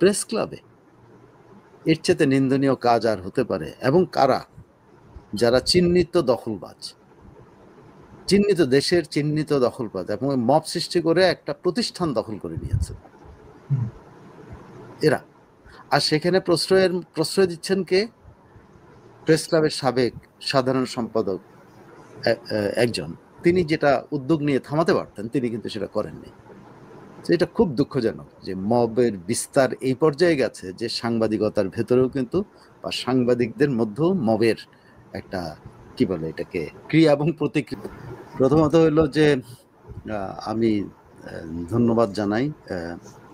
Press ক্লাবে এর চেয়ে নিন্দনীয় কাজ আর হতে পারে? এবং কারা? যারা চিহ্নিত দখলবাজ, চিহ্নিত দেশের চিহ্নিত দখলবাজ এবং মব সৃষ্টি করে একটা প্রতিষ্ঠান দখল করে নিয়েছে এরা। আর সেখানে প্রশ্রয় দিচ্ছেন কে? প্রেস ক্লাবের সাবেক সাধারণ সম্পাদক একজন। তিনি যেটা উদ্যোগ নিয়ে থামাতে পারতেন, তিনি কিন্তু সেটা করেননি। এটা খুব দুঃখজনক যে মবের বিস্তার এই পর্যায়ে গেছে যে সাংবাদিকতার ভেতরেও কিন্তু বা সাংবাদিকদের মধ্যেও মবের একটা কি বলে এটাকে ক্রিয়া এবং প্রতিক্রিয়া। প্রথমত হইলো যে আমি ধন্যবাদ জানাই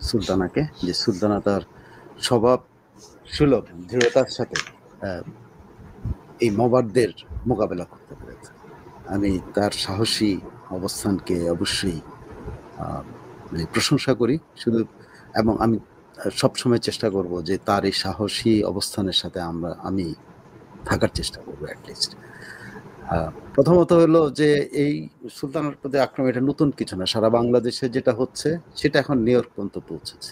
সুলতানাকে, যে সুলতানা তার স্বভাব সুলভ দৃঢ়তার সাথে এই মবারদের মোকাবেলা করতে পেরেছে। আমি তার সাহসী অবস্থানকে অবশ্যই প্রশংসা করি শুধু, এবং আমি সবসময় চেষ্টা করব যে তার এই সাহসী অবস্থানের সাথে আমি থাকার চেষ্টা করবো অ্যাটলিস্ট। প্রথমত হলো যে এই সুলতানের প্রতি আক্রমণ এটা নতুন কিছু না, সারা বাংলাদেশে যেটা হচ্ছে সেটা এখন নিউ ইয়র্ক পর্যন্ত পৌঁছেছে।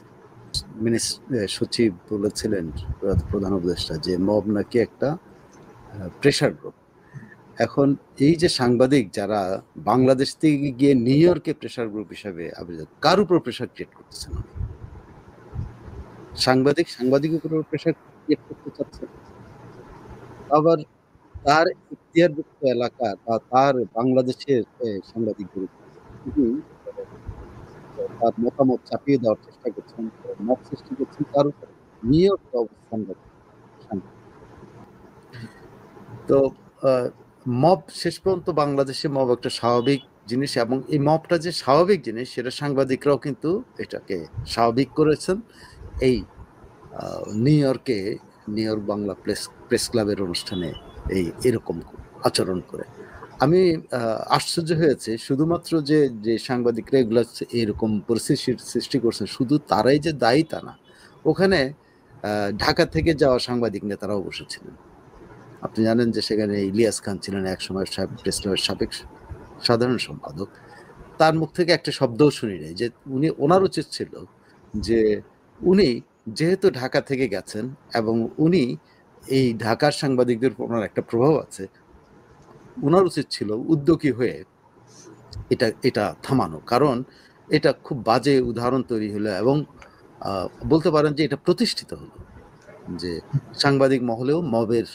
সচিব বলেছিলেন, প্রধান উপদেষ্টা, যে মব নাকি একটা প্রেশার গ্রুপ। এখন এই যে সাংবাদিক যারা বাংলাদেশ থেকে গিয়ে নিউ ইয়র্কে প্রেশার গ্রুপ হিসাবে কার উপর প্রেশার ক্রিয়েট করতেছেন? সাংবাদিকের উপর প্রেশার ক্রিয়েট করতে চাচ্ছেন। আবার তার ইখতিয়ারভুক্ত এলাকা বা তার বাংলাদেশের সাংবাদিকদের তার মতামত চাপিয়ে দেওয়ার চেষ্টা করছেন, মত সৃষ্টি করছেন তার উপরে নিউ ইয়র্কে অবস্থান রাখছেন। তো মব শেষ পর্যন্ত বাংলাদেশে মব একটা স্বাভাবিক জিনিস, এবং এই মবটা যে স্বাভাবিক জিনিস সেটা সাংবাদিকরাও কিন্তু এটাকে স্বাভাবিক করেছেন এই নিউ ইয়র্ক বাংলা প্রেস ক্লাবের অনুষ্ঠানে এরকম আচরণ করে। আমি আশ্চর্য হয়েছে শুধুমাত্র যে সাংবাদিকরা এগুলো এরকম পরিস্থিতির সৃষ্টি করছে শুধু তারাই যে দায়ী তা না, ওখানে ঢাকা থেকে যাওয়া সাংবাদিক নেতারাও বসেছিলেন। আপনি জানেন যে সেখানে ইলিয়াস খান ছিলেন একসময় প্রেস ক্লাবের সাবেক সাধারণ সম্পাদক। তার মুখ থেকে একটা শব্দও শুনি নাই যে ওনার উচিত ছিল যে উনি যেহেতু ঢাকা থেকে গেছেন এবং উনি এই ঢাকার সাংবাদিকদের উপর ওনার একটা প্রভাব আছে, ওনার উচিত ছিল উদ্যোগী হয়ে এটা থামানো, কারণ এটা খুব বাজে উদাহরণ তৈরি হলো এবং বলতে পারেন যে এটা প্রতিষ্ঠিত হলো যে সাংবাদিক মহলেও মবের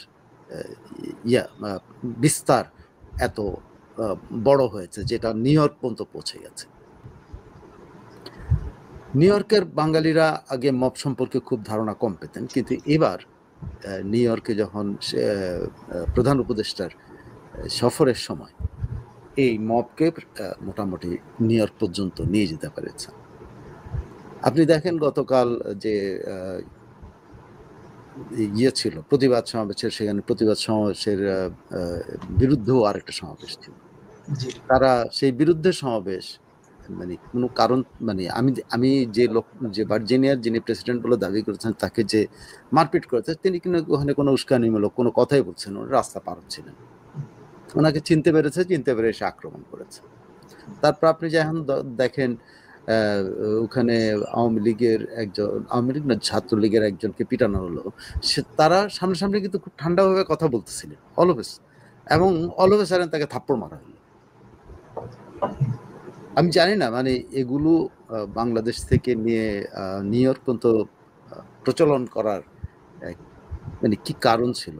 বিস্তার এত বড় হয়েছে যেটা নিউ ইয়র্ক পর্যন্ত পৌঁছে গেছে। নিউ ইয়র্কের বাঙালিরা আগে মব সম্পর্কে খুব ধারণা কম পেতেন, কিন্তু এবার নিউ ইয়র্কে যখন প্রধান উপদেষ্টার সফরের সময় এই মবকে মোটামুটি নিউ ইয়র্ক পর্যন্ত নিয়ে যেতে পেরেছে। আপনি দেখেন গতকাল যে ছিল প্রতিবাদ সমাবেশের, সেখানে প্রতিবাদ সমাবেশের বিরুদ্ধেও আরেকটা সমাবেশ ছিল। তারা সেই বিরুদ্ধে সমাবেশ মানে কোনো কারণ আমি যে ভার্জিনিয়ার যিনি প্রেসিডেন্ট বলে দাবি করেছেন তাকে যে মারপিট করেছে, তিনি কিন্তু ওখানে কোনো উস্কানিমূলক কোনো কথাই বলছেন, রাস্তা পার হচ্ছিলেন, ওনাকে চিনতে পেরে এসে আক্রমণ করেছে। তারপর আপনি যখন দেখেন ওখানে আওয়ামী লীগ না ছাত্রলীগের একজনকে পিটানো হলো, তারা সামনাসামনি কিন্তু খুব ঠান্ডাভাবে কথা বলতেছিলেন এবং অলভেসারেন তাকে থাপ্পড় মারা হলো। আমি জানি না এগুলো বাংলাদেশ থেকে নিয়ে নিউ ইয়র্ক পর্যন্ত প্রচলন করার কি কারণ ছিল।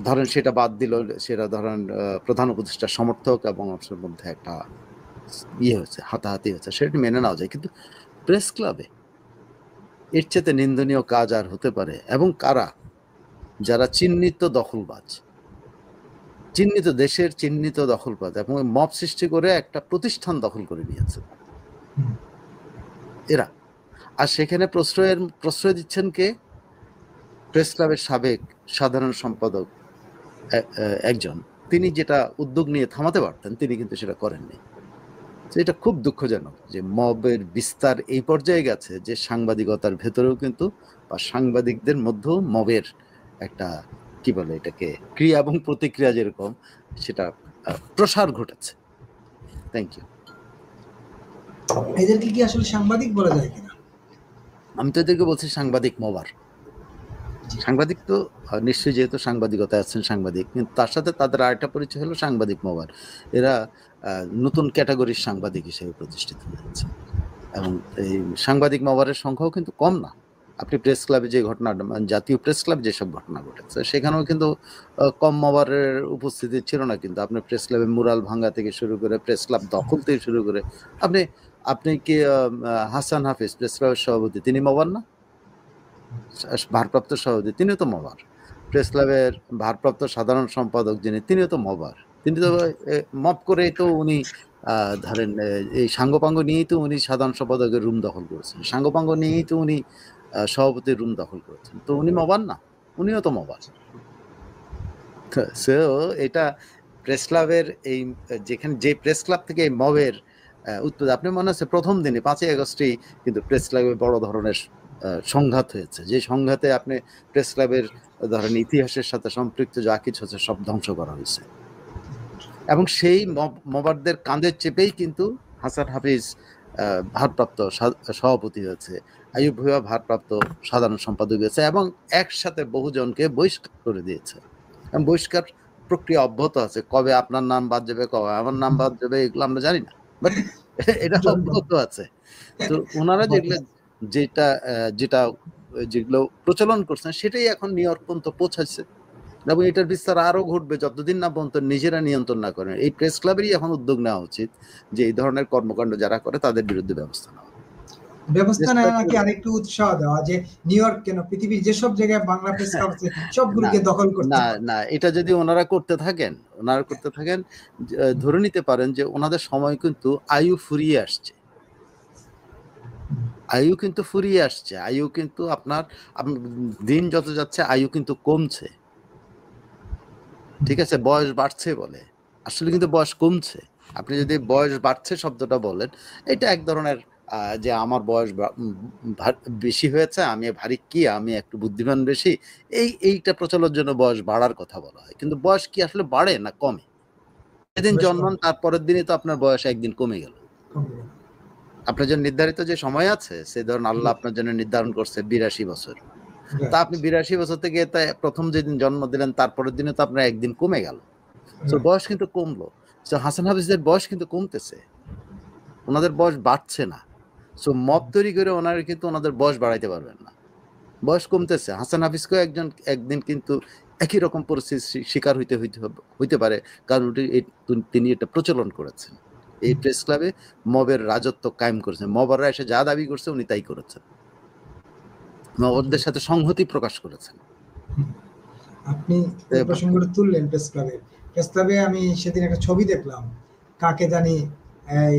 ধরেন সেটা বাদ দিল, সেটা ধরেন প্রধান উপদেষ্টার সমর্থক এবং অংশের মধ্যে একটা হয়েছে, হাতাহাতি হয়েছে, সেটা মেনে নেওয়া যায়, কিন্তু প্রেস ক্লাবে এর চেয়ে নিন্দনীয় কাজ আর হতে পারে? এবং কারা? যারা চিহ্নিত দখলবাজ, চিহ্নিত দেশের চিহ্নিত দখলবাজ এবং মব সৃষ্টি করে একটা প্রতিষ্ঠান দখল করে নিয়েছে এরা। আর সেখানে প্রশ্রয় দিচ্ছেন কে? প্রেস ক্লাবের সাবেক সাধারণ সম্পাদক একজন। তিনি যেটা উদ্যোগ নিয়ে থামাতে পারতেন, তিনি কিন্তু সেটা করেননি। এটা খুব দুঃখজনক যে মবের বিস্তার এই পর্যায়ে গেছে যে সাংবাদিকতার ভেতরেও কিন্তু বা সাংবাদিকদের মধ্যেও মবের একটা কি বলে এটাকে ক্রিয়া এবং প্রতিক্রিয়া যেরকম সেটা প্রসার ঘটেছে। Thank you. এদেরকে কি আসলে সাংবাদিক বলা যায় কিনা? আমি তো এদেরকে বলছি সাংবাদিক মবার। সাংবাদিক তো নিশ্চয়ই, যেহেতু সাংবাদিকতায় আছেন সাংবাদিক, কিন্তু তার সাথে তাদের আরেকটা পরিচয় হলো সাংবাদিক মবার। এরা নতুন ক্যাটাগরির সাংবাদিক হিসেবে প্রতিষ্ঠিত হয়েছে, এবং এই সাংবাদিক মবারের সংখ্যাও কিন্তু কম না। আপনি প্রেস ক্লাবে যে ঘটনাটা, জাতীয় প্রেস ক্লাব যেসব ঘটনা ঘটেছে, সেখানেও কিন্তু কম মবারের উপস্থিতি ছিল না। কিন্তু আপনি প্রেস ক্লাবে মুরাল ভাঙ্গা থেকে শুরু করে, প্রেস ক্লাব দখল থেকে শুরু করে, আপনি আপনি কি হাসান হাফিজ প্রেস ক্লাবের সভাপতি, তিনি মবার না? ভারপ্রাপ্ত সভাপতি, তিনিও তো মবার। প্রেস ক্লাবের ভারপ্রাপ্ত সাধারণ সম্পাদক যিনি, তিনিও তো মবার। তিনি তো মব করেই তো উনি ধরেন এই সাঙ্গপাঙ্গ নিয়েই তো উনি সাধারণ সম্পাদকের রুম দখল করেছেন, সাঙ্গপাঙ্গ নিয়েই তো উনি সভাপতির রুম দখল করেছেন। তো উনি মবার না? উনিও তো মবার। সো এটা প্রেস ক্লাবের এই যেখানে যে প্রেস ক্লাব থেকে এই মবের উৎপত্তি, আপনি মনে আছে প্রথম দিনে 5ই আগস্টেই কিন্তু প্রেস ক্লাবে বড় ধরনের সংঘাত হয়েছে, যে সংঘাতে আপনি প্রেস ক্লাবের ধরেন ইতিহাসের সাথে সম্পৃক্ত যা কিছু আছে সব ধ্বংস করা হয়েছে। এবং সেই মবারদের কাঁধে চেপেই কিন্তু হাসান হাফিজ ভারপ্রাপ্ত সভাপতি হয়েছে, আইয়ুব ভুঁইয়া ভারপ্রাপ্ত সাধারণ সম্পাদক হয়েছে, এবং একসাথে বহুজনকে বহিষ্কার করে দিয়েছে। বহিষ্কার প্রক্রিয়া অব্যাহত আছে। কবে আপনার নাম বাদ যাবে, কবে আমার নাম বাদ যাবে, এগুলো আমরা জানি না, বাট এটা অব্যাহত আছে। তো ওনারা যেটা যেগুলো প্রচলন করছেন, সেটাই এখন নিউ ইয়র্ক পর্যন্ত পৌঁছাচ্ছে, এবং এটার বিস্তার আরো ঘটবে যতদিন না পর্যন্ত নিজেরা নিয়ন্ত্রণ না করেন। এই প্রেস ক্লাবেরই এখন উদ্যোগ নেওয়া উচিত যে এই ধরনের কর্মকাণ্ড যারা করে তাদের বিরুদ্ধে ব্যবস্থা নেওয়া। ব্যবস্থা নেওয়া নাকি আরেকটু উৎসাহ দেওয়া, যে নিউ ইয়র্ক কেন, পৃথিবীর যেসব জায়গায় বাংলা প্রেস ক্লাব আছে সবগুলোকে দখল করতে। না, এটা যদি ওনারা করতে থাকেন, ধরে নিতে পারেন যে ওনাদের সময় কিন্তু আয়ু ফুরিয়ে আসছে। আয়ু কিন্তু আপনার দিন যত যাচ্ছে আয়ু কিন্তু কমছে, ঠিক আছে? বয়স বাড়ছে বলে, আসলে কিন্তু বয়স কমছে। আপনি যদি বয়স বাড়ছে শব্দটা বলেন, এটা এক ধরনের যে আমার বয়স বেশি হয়েছে, আমি ভারী কি, আমি একটু বুদ্ধিমান বেশি, এইটা প্রচলনের জন্য বয়স বাড়ার কথা বলা হয়। কিন্তু বয়স কি আসলে বাড়ে না কমে? যেদিন জন্মান তার পরের দিনই তো আপনার বয়স একদিন কমে গেল। আপনার জন্য নির্ধারিত যে সময় আছে, সে ধরুন আল্লাহ আপনার জন্য নির্ধারণ করছে 82 বছর, তা আপনি 82 বছর থেকে প্রথম যেদিন জন্ম দিলেন তারপরের দিনে তো আপনার একদিন কমে গেল। তো বয়স কিন্তু কমলো। তো হাসান হাফিজের বয়স কিন্তু কমতেছে, ওনাদের বয়স বাড়ছে না। সো মব তৈরি করে ওনারা কিন্তু ওনাদের বয়স বাড়াইতে পারবেন না, বয়স কমতেছে। হাসান হাফিজকেও একদিন কিন্তু একই রকম পরিস্থিতির শিকার হইতে পারে, কারণ তিনি এটা প্রচলন করেছেন। এই প্রেস ক্লাবে মবের রাজত্ব কায়েম করেছেন, মবাররা এসে যা দাবি করছে উনি তাই করেছেন, মবরদের সাথে সংহতি প্রকাশ করেছেন। আপনি এই প্রসঙ্গটা তুললেন প্রেস ক্লাবে আমি সেদিন একটা ছবি দেখলাম, কাকে জানি এই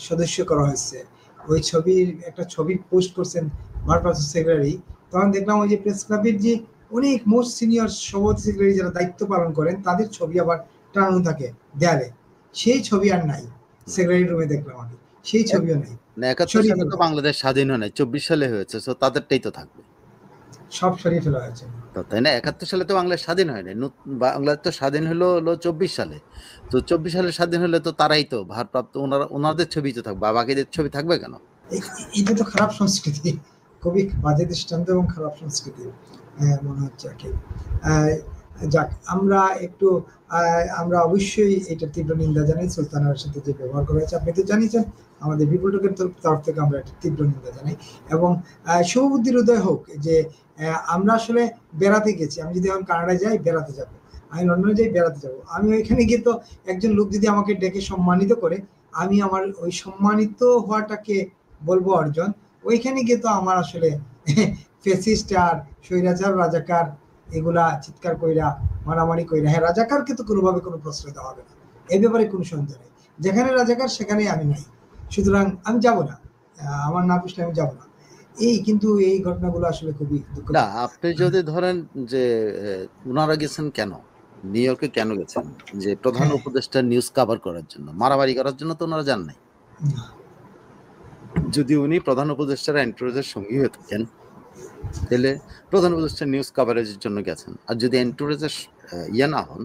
সদস্য করা হয়েছে, ওই ছবির একটা ছবি পোস্ট করছেন ভারপ্রাপ্ত সেক্রেটারি। তখন দেখলাম ওই যে প্রেস ক্লাবের যে অনেক মোস্ট সিনিয়র সভাপতি সেক্রেটারি যারা দায়িত্ব পালন করেন তাদের ছবি আবার টানানো থাকে দেয়ালে, সেই ছবি আর নাই সেক্রেটারি রুমে দেখলাম আমি, সেই ছবিও নাই। 71 সালে তো বাংলাদেশ স্বাধীন হয় নাই, 24 সালে হয়েছে, তো তাদেরটাই তো থাকবে, সব সরিয়ে ফেলা হয়েছে, তাই না? 71 সালে তো বাংলাদেশ স্বাধীন হয় নাই, বাংলাদেশ তো স্বাধীন হলো 24 সালে। তো 24 সালে স্বাধীন হলে তো তারাই তো ভারপ্রাপ্ত, ওনাদের ছবি তো থাকবে, বাকিদের ছবি থাকবে কেন? এটা তো খারাপ সংস্কৃতি, খুবই বাজে দৃষ্টান্ত এবং খারাপ সংস্কৃতি মনে হচ্ছে আর কি। যাক, আমরা অবশ্যই এটা তীব্র নিন্দা জানাই, সুলতানের সাথে যে ব্যবহার করা হয়েছে। আপনি তো জানিয়েছেন আমাদের বিপুলকের তরফ থেকে আমরা একটা তীব্র নিন্দা জানাই, এবং শুভবুদ্ধির উদয় হোক যে আমরা আসলে বেড়াতে গেছি। আমি যদি এখন কানাডায় যাই বেড়াতে যাব, আমি লন্ডনে যাই বেড়াতে যাব, আমি ওইখানে গিয়ে তো একজন লোক যদি আমাকে ডেকে সম্মানিত করে, আমি আমার ওই সম্মানিত হওয়াটাকে বলবো অর্জন। ওইখানে গিয়ে তো আমার আসলে ফেসিস্ট আর স্বৈরাচার রাজাকার এগুলা চিৎকার কইরা মারামারি কইরা, হ্যাঁ রাজাকারকে তো কোনোভাবে কোনো প্রশ্রয় দেওয়া হবে না, এই ব্যাপারে কোনো সন্দেহ নেই। যেখানে রাজাকার সেখানে আমি নাই, সুতরাং আমি যাব না, আমার না পুষলে আমি যাব না। কিন্তু এই ঘটনাগুলো আসলে খুবই দুঃখজনক। না, আপনি যদি ধরেন যে ওনারা গেছেন কেন, নিউ ইয়র্কে কেন গেছেন? যে প্রধান উপদেষ্টা নিউজ কভার করার জন্য, মারামারি করার জন্য তো ওনারা যান নাই। যদি উনি প্রধান উপদেষ্টার এন্টুরেজের সঙ্গী হয়ে থাকেন, তাহলে প্রধান উপদেষ্টা নিউজ কভারেজের জন্য গেছেন। আর যদি এন্টুরেজের না হন,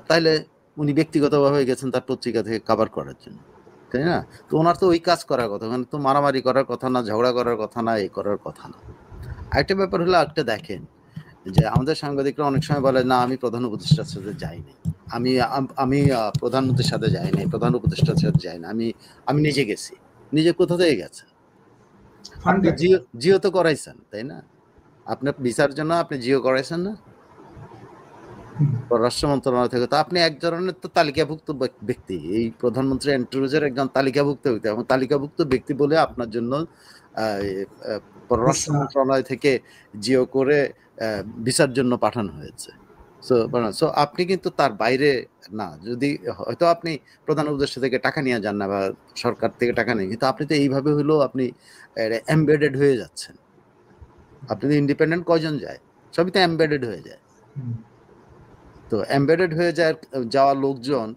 তাহলে উনি ব্যক্তিগতভাবে গেছেন তার পত্রিকা থেকে কভার করার জন্য। তাই না? তো ওনার তো ওই কাজ করার কথা, ওখানে তো মারামারি করার কথা না, ঝগড়া করার কথা না, এই করার কথা না। আরেকটা ব্যাপার হলো, একটা দেখেন যে আমাদের সাংবাদিকরা অনেক সময় বলে না আমি প্রধান উপদেষ্টার সাথে যাইনি, আমি প্রধানমন্ত্রীর সাথে যাইনি, প্রধান উপদেষ্টার সাথে যাইনি, আমি নিজে গেছি। নিজে কোথা থেকে গেছে? আপনি জিও তো করাইছেন, তাই না? আপনার ভিসার জন্য আপনি জিও করাইছেন না পররাষ্ট্র মন্ত্রণালয় থেকে? তো আপনি এক ধরনের তো তালিকাভুক্ত ব্যক্তি, এই প্রধানমন্ত্রী এন্ট্রুজের একজন তালিকাভুক্ত ব্যক্তি, এবং তালিকাভুক্ত ব্যক্তি বলে আপনার জন্য পররাষ্ট্র মন্ত্রণালয় থেকে জিও করে ভিসার জন্য পাঠানো হয়েছে। সো আপনি কিন্তু তার বাইরে না। যদি হয়তো আপনি প্রধান উপদেষ্টা থেকে টাকা নিয়ে যান না বা সরকার থেকে টাকা নেই, কিন্তু আপনি তো এইভাবে হলেও আপনি এমবেডেড হয়ে যাচ্ছেন। আপনি তো ইন্ডিপেন্ডেন্ট কয়জন যায়? সবই তো এমবেডেড হয়ে যায়। তো এমবেডেড হয়ে যাওয়া লোকজন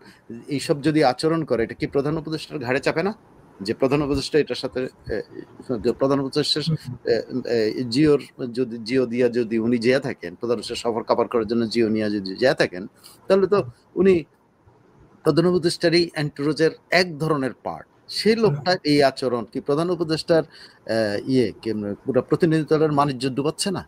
এইসব যদি আচরণ করে, এটা কি প্রধান উপদেষ্টার ঘাড়ে চাপে না? যে প্রধান উপদেষ্টা এটার সাথে, প্রধান উপদেষ্টা জিও দিয়া যদি উনি যেয়ে থাকেন, প্রধান উপদেষ্টা সফর কাভার করার জন্য জিও নিয়ে যদি যেয়ে থাকেন, তাহলে তো উনি প্রধান উপদেষ্টারই এন্টুরোজের এক ধরনের পার্ট। সেই লোকটা এই আচরণ কি প্রধান উপদেষ্টার পুরো প্রতিনিধি দলের মানিজ্য ডুবাচ্ছে না?